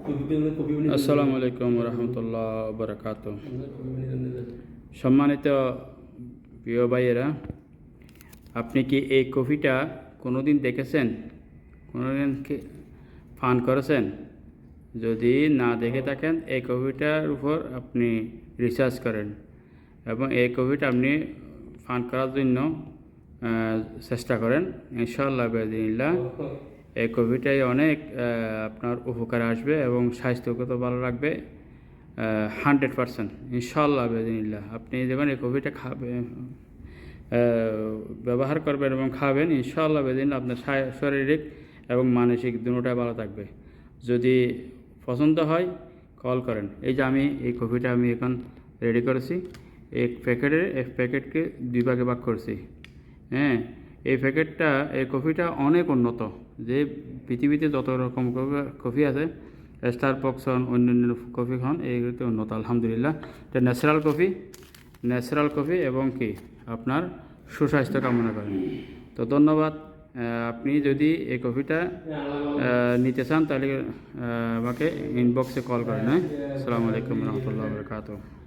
আসসালামু আলাইকুম রহমতুল্লাহ বারাকাত। সম্মানিত প্রিয় ভাইয়েরা, আপনি কি এই কফিটা কোনোদিন দেখেছেন, কোনোদিন পান করেছেন? যদি না দেখে থাকেন, এই কফিটার উপর আপনি রিসার্চ করেন এবং এই কফিটা আপনি পান করার জন্য চেষ্টা করেন। ইনশাআল্লাহ বিইজনিল্লাহ এই কফিটাই অনেক আপনার উপকার আসবে এবং স্বাস্থ্যগত ভালো রাখবে 100%। ইনশাআল্লাহ বিইজনিল্লাহ আপনি যখন এই কফিটা ব্যবহার করবেন এবং খাবেন, ইনশাআল্লাহ বিইজনিল্লাহ আপনার শারীরিক এবং মানসিক দুটোটাই ভালো থাকবে। যদি পছন্দ হয় কল করেন। এই যে আমি এই কফিটা আমি এখন রেডি করেছি, এক প্যাকেটকে দুই ভাগে ভাগ করছি। হ্যাঁ, এই কফিটা অনেক উন্নত। যে পৃথিবীতে যত রকম কফি আছে, স্টারবক্স হন, অন্যান্য কফি হন, এইগুলোতে উন্নত আলহামদুলিল্লাহ। এটা ন্যাচারাল কফি এবং কি আপনার সুস্বাস্থ্য কামনা করেন। তো ধন্যবাদ। আপনি যদি এই কফিটা নিতে চান তাহলে আমাকে ইনবক্সে কল করেন। হ্যাঁ, আসসালামু আলাইকুম রহমতুল্লাহ বারাকাতুহু।